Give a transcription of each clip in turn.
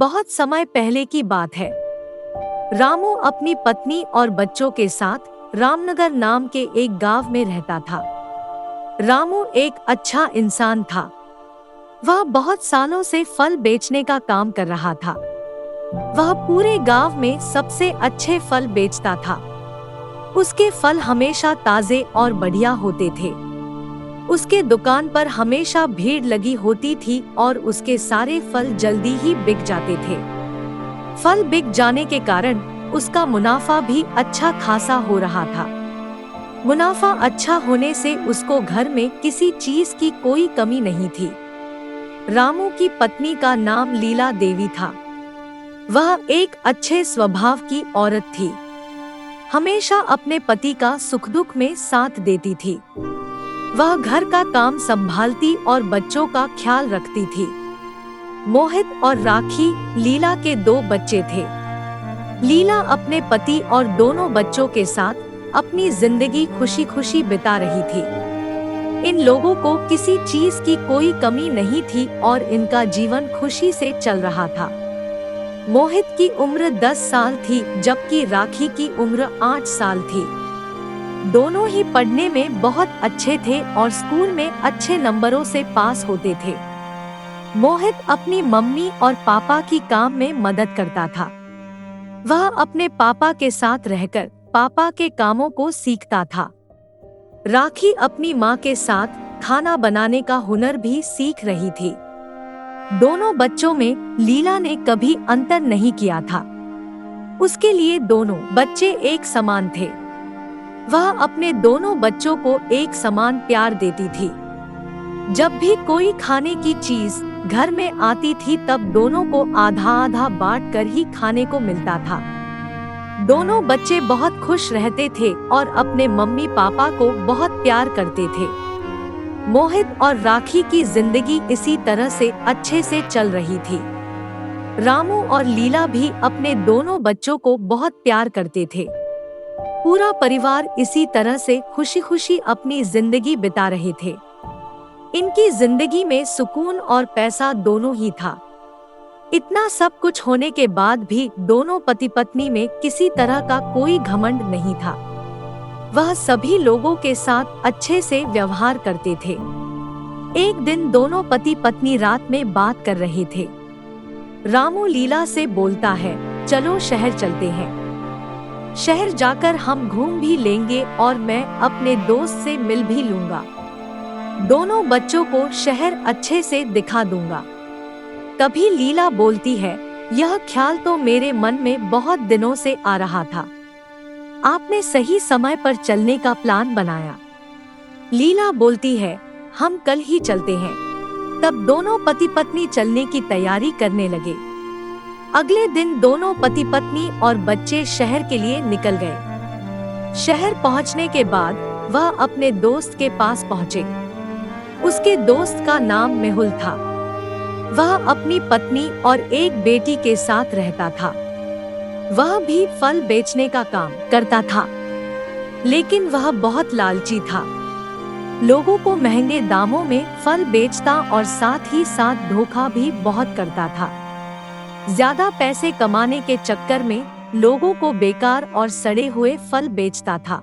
बहुत समय पहले की बात है। रामू अपनी पत्नी और बच्चों के साथ रामनगर नाम के एक गांव में रहता था। रामू एक अच्छा इंसान था। वह बहुत सालों से फल बेचने का काम कर रहा था। वह पूरे गांव में सबसे अच्छे फल बेचता था। उसके फल हमेशा ताजे और बढ़िया होते थे। उसके दुकान पर हमेशा भीड़ लगी होती थी और उसके सारे फल जल्दी ही बिक जाते थे। फल बिक जाने के कारण उसका मुनाफा भी अच्छा खासा हो रहा था। मुनाफा अच्छा होने से उसको घर में किसी चीज की कोई कमी नहीं थी। रामू की पत्नी का नाम लीला देवी था। वह एक अच्छे स्वभाव की औरत थी। हमेशा अपने पति का सुख दुख में साथ देती थी। वह घर का काम संभालती और बच्चों का ख्याल रखती थी। मोहित और राखी लीला के 2 बच्चे थे। लीला अपने पति और दोनों बच्चों के साथ अपनी जिंदगी खुशी खुशी बिता रही थी। इन लोगों को किसी चीज की कोई कमी नहीं थी और इनका जीवन खुशी से चल रहा था। मोहित की उम्र 10 साल थी जबकि राखी की उम्र 8 साल थी। दोनों ही पढ़ने में बहुत अच्छे थे और स्कूल में अच्छे नंबरों से पास होते थे। मोहित अपनी मम्मी और पापा की काम में मदद करता था। वह अपने पापा के साथ रहकर पापा के कामों को सीखता था। राखी अपनी माँ के साथ खाना बनाने का हुनर भी सीख रही थी। दोनों बच्चों में लीला ने कभी अंतर नहीं किया था। उसके लिए दोनों बच्चे एक समान थे। वह अपने दोनों बच्चों को एक समान प्यार देती थी। जब भी कोई खाने की चीज घर में आती थी तब दोनों को आधा आधा बांट कर ही खाने को मिलता था। दोनों बच्चे बहुत खुश रहते थे और अपने मम्मी पापा को बहुत प्यार करते थे। मोहित और राखी की जिंदगी इसी तरह से अच्छे से चल रही थी। रामू और लीला भी अपने दोनों बच्चों को बहुत प्यार करते थे। पूरा परिवार इसी तरह से खुशी खुशी अपनी जिंदगी बिता रहे थे। इनकी जिंदगी में सुकून और पैसा दोनों ही था। इतना सब कुछ होने के बाद भी दोनों पति पत्नी में किसी तरह का कोई घमंड नहीं था। वह सभी लोगों के साथ अच्छे से व्यवहार करते थे। एक दिन दोनों पति पत्नी रात में बात कर रहे थे। रामू लीला से बोलता है, चलो शहर चलते हैं। शहर जाकर हम घूम भी लेंगे और मैं अपने दोस्त से मिल भी लूंगा। दोनों बच्चों को शहर अच्छे से दिखा दूंगा। तभी लीला बोलती है, यह ख्याल तो मेरे मन में बहुत दिनों से आ रहा था। आपने सही समय पर चलने का प्लान बनाया। लीला बोलती है, हम कल ही चलते हैं। तब दोनों पति पत्नी चलने की तैयारी करने लगे। अगले दिन दोनों पति पत्नी और बच्चे शहर के लिए निकल गए। शहर पहुंचने के बाद वह अपने दोस्त के पास पहुंचे। उसके दोस्त का नाम मेहुल था। वह अपनी पत्नी और एक बेटी के साथ रहता था। वह भी फल बेचने का काम करता था, लेकिन वह बहुत लालची था। लोगों को महंगे दामों में फल बेचता और साथ ही साथ धोखा भी बहुत करता था। ज्यादा पैसे कमाने के चक्कर में लोगों को बेकार और सड़े हुए फल बेचता था।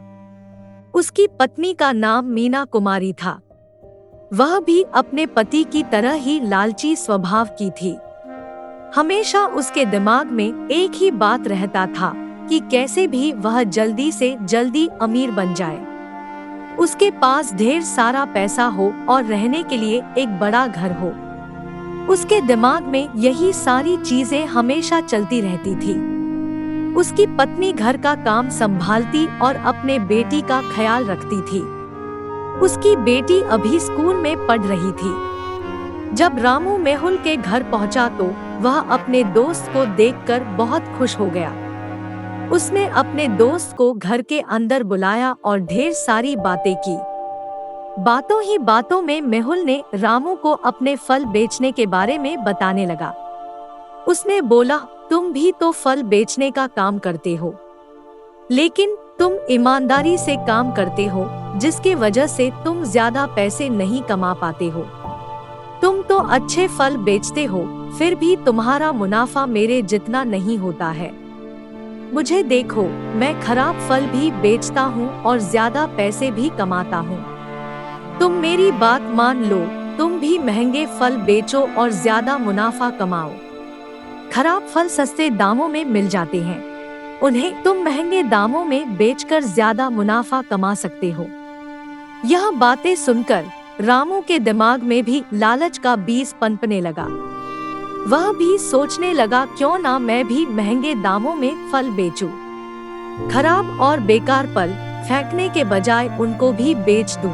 उसकी पत्नी का नाम मीना कुमारी था। वह भी अपने पति की तरह ही लालची स्वभाव की थी। हमेशा उसके दिमाग में एक ही बात रहता था कि कैसे भी वह जल्दी से जल्दी अमीर बन जाए। उसके पास ढेर सारा पैसा हो और रहने के लिए एक बड़ा घर हो। उसके दिमाग में यही सारी चीजें हमेशा चलती रहती थी। उसकी पत्नी घर का काम संभालती और अपने बेटी का ख्याल रखती थी। उसकी बेटी अभी स्कूल में पढ़ रही थी। जब रामू मेहुल के घर पहुंचा तो वह अपने दोस्त को देखकर बहुत खुश हो गया। उसने अपने दोस्त को घर के अंदर बुलाया और ढेर सारी बातें की। बातों ही बातों में मेहुल ने रामू को अपने फल बेचने के बारे में बताने लगा। उसने बोला, तुम भी तो फल बेचने का काम करते हो, लेकिन तुम ईमानदारी से काम करते हो, जिसके वजह से तुम ज्यादा पैसे नहीं कमा पाते हो। तुम तो अच्छे फल बेचते हो, फिर भी तुम्हारा मुनाफा मेरे जितना नहीं होता है। मुझे देखो, मैं खराब फल भी बेचता हूँ और ज्यादा पैसे भी कमाता हूँ। तुम मेरी बात मान लो, तुम भी महंगे फल बेचो और ज्यादा मुनाफा कमाओ। खराब फल सस्ते दामों में मिल जाते हैं, उन्हें तुम महंगे दामों में बेचकर ज्यादा मुनाफा कमा सकते हो। यह बातें सुनकर रामू के दिमाग में भी लालच का बीज पनपने लगा। वह भी सोचने लगा, क्यों ना मैं भी महंगे दामों में फल बेचूं। खराब और बेकार फल फेंकने के बजाय उनको भी बेच दूं,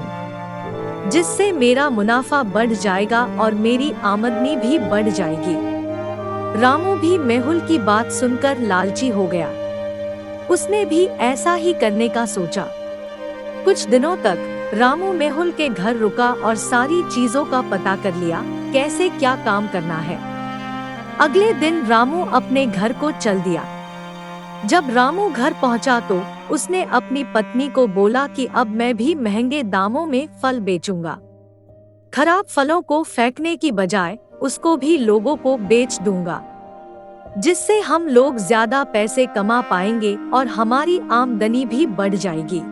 जिससे मेरा मुनाफा बढ़ जाएगा और मेरी आमदनी भी बढ़ जाएगी। रामू भी मेहुल की बात सुनकर लालची हो गया। उसने भी ऐसा ही करने का सोचा। कुछ दिनों तक रामू मेहुल के घर रुका और सारी चीजों का पता कर लिया, कैसे क्या काम करना है। अगले दिन रामू अपने घर को चल दिया। जब रामू घर पहुंचा तो उसने अपनी पत्नी को बोला कि अब मैं भी महंगे दामों में फल बेचूंगा। खराब फलों को फेंकने की बजाय उसको भी लोगों को बेच दूंगा, जिससे हम लोग ज्यादा पैसे कमा पाएंगे और हमारी आमदनी भी बढ़ जाएगी।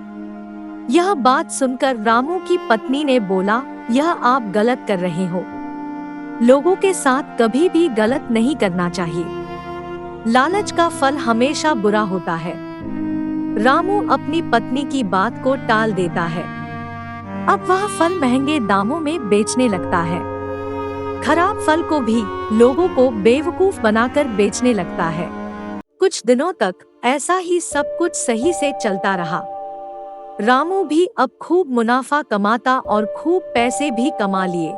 यह बात सुनकर रामू की पत्नी ने बोला, यह आप गलत कर रहे हो। लोगों के साथ कभी भी गलत नहीं करना चाहिए। लालच का फल हमेशा बुरा होता है। रामू अपनी पत्नी की बात को टाल देता है। अब वह फल महंगे दामों में बेचने लगता है। खराब फल को भी लोगों को बेवकूफ बनाकर बेचने लगता है। कुछ दिनों तक ऐसा ही सब कुछ सही से चलता रहा। रामू भी अब खूब मुनाफा कमाता और खूब पैसे भी कमा लिए।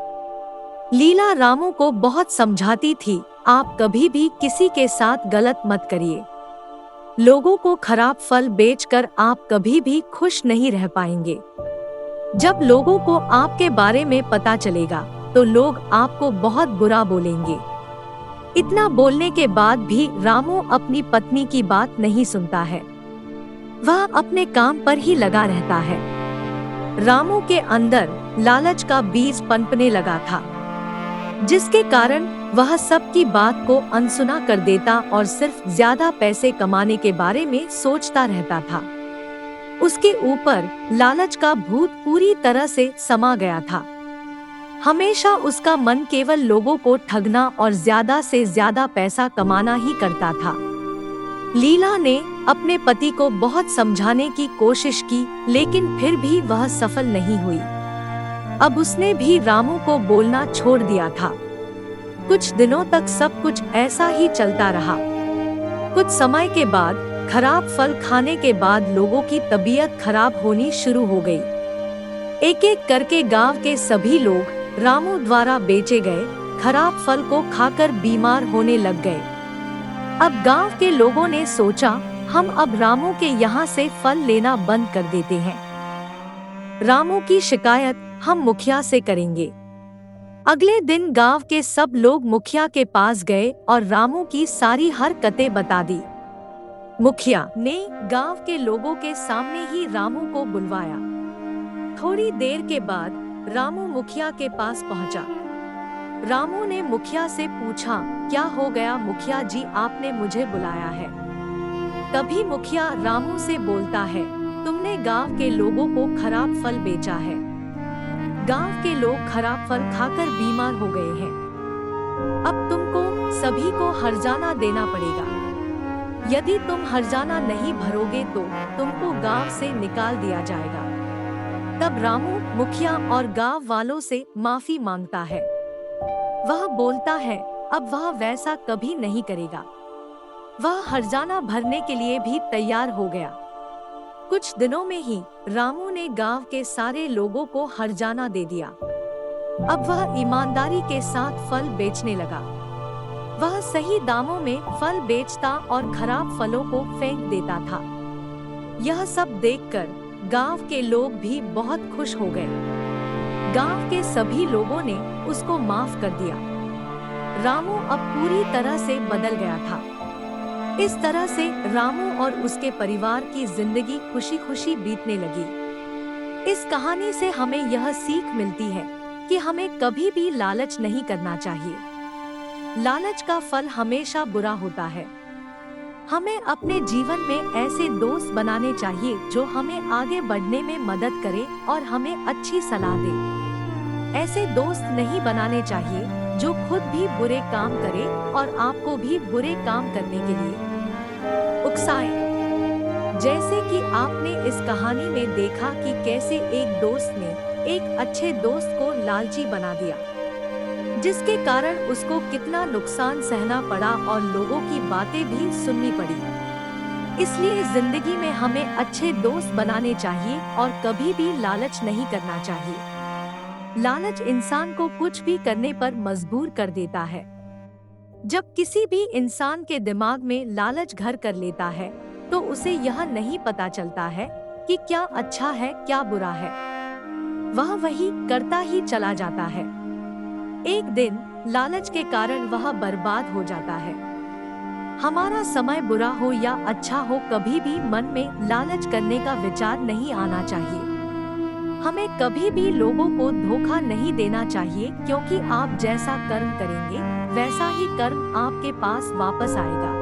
लीला रामू को बहुत समझाती थी, आप कभी भी किसी के साथ गलत मत करिए। लोगों को खराब फल बेचकर आप कभी भी खुश नहीं रह पाएंगे। जब लोगों को आपके बारे में पता चलेगा तो लोग आपको बहुत बुरा बोलेंगे। इतना बोलने के बाद भी रामू अपनी पत्नी की बात नहीं सुनता है। वह अपने काम पर ही लगा रहता है। रामू के अंदर लालच का बीज पनपने लगा था, जिसके कारण वह सबकी बात को अनसुना कर देता और सिर्फ ज्यादा पैसे कमाने के बारे में सोचता रहता था। उसके ऊपर लालच का भूत पूरी तरह से समा गया था। हमेशा उसका मन केवल लोगों को ठगना और ज्यादा से ज्यादा पैसा कमाना ही करता था। लीला ने अपने पति को बहुत समझाने की कोशिश की, लेकिन फिर भी वह सफल नहीं हुई। अब उसने भी रामू को बोलना छोड़ दिया था। कुछ दिनों तक सब कुछ ऐसा ही चलता रहा। कुछ समय के बाद खराब फल खाने के बाद लोगों की तबीयत खराब होनी शुरू हो गई। एक एक करके गांव के सभी लोग रामू द्वारा बेचे गए खराब फल को खाकर बीमार होने लग गए। अब गांव के लोगों ने सोचा, हम अब रामू के यहाँ से फल लेना बंद कर देते हैं। रामू की शिकायत हम मुखिया से करेंगे। अगले दिन गांव के सब लोग मुखिया के पास गए और रामू की सारी हरकतें बता दी। मुखिया ने गांव के लोगों के सामने ही रामू को बुलवाया। थोड़ी देर के बाद रामू मुखिया के पास पहुंचा। रामू ने मुखिया से पूछा, क्या हो गया मुखिया जी, आपने मुझे बुलाया है? तभी मुखिया रामू से बोलता है, तुमने गांव के लोगों को खराब फल बेचा है। गांव के लोग खराब फल खाकर बीमार हो गए हैं। अब तुमको सभी को हर्जाना देना पड़ेगा। यदि तुम हर्जाना नहीं भरोगे तो तुमको गांव से निकाल दिया जाएगा। तब रामू मुखिया और गांव वालों से माफी मांगता है। वह बोलता है, अब वह वैसा कभी नहीं करेगा। वह हर्जाना भरने के लिए भी तैयार हो गया। कुछ दिनों में ही रामू ने गांव के सारे लोगों को हर्जाना दे दिया। अब वह ईमानदारी के साथ फल बेचने लगा। वह सही दामों में फल बेचता और खराब फलों को फेंक देता था। यह सब देखकर गांव के लोग भी बहुत खुश हो गए। गांव के सभी लोगों ने उसको माफ कर दिया। रामू अब पूरी तरह से बदल गया था। इस तरह से रामू और उसके परिवार की जिंदगी खुशी खुशी बीतने लगी। इस कहानी से हमें यह सीख मिलती है कि हमें कभी भी लालच नहीं करना चाहिए। लालच का फल हमेशा बुरा होता है। हमें अपने जीवन में ऐसे दोस्त बनाने चाहिए जो हमें आगे बढ़ने में मदद करे और हमें अच्छी सलाह दे। ऐसे दोस्त नहीं बनाने चाहिए जो खुद भी बुरे काम करे और आपको भी बुरे काम करने के लिए उकसाए। जैसे कि आपने इस कहानी में देखा कि कैसे एक दोस्त ने एक अच्छे दोस्त को लालची बना दिया, जिसके कारण उसको कितना नुकसान सहना पड़ा और लोगों की बातें भी सुननी पड़ी। इसलिए जिंदगी में हमें अच्छे दोस्त बनाने चाहिए और कभी भी लालच नहीं करना चाहिए। लालच इंसान को कुछ भी करने पर मजबूर कर देता है। जब किसी भी इंसान के दिमाग में लालच घर कर लेता है तो उसे यह नहीं पता चलता है कि क्या अच्छा है क्या बुरा है, वह वही करता ही चला जाता है। एक दिन लालच के कारण वह बर्बाद हो जाता है। हमारा समय बुरा हो या अच्छा हो, कभी भी मन में लालच करने का विचार नहीं आना चाहिए। हमें कभी भी लोगों को धोखा नहीं देना चाहिए, क्योंकि आप जैसा कर्म करेंगे वैसा ही कर्म आपके पास वापस आएगा।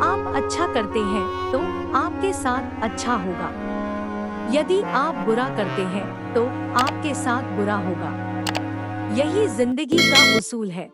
आप अच्छा करते हैं तो आपके साथ अच्छा होगा, यदि आप बुरा करते हैं तो आपके साथ बुरा होगा। यही जिंदगी का उसूल है।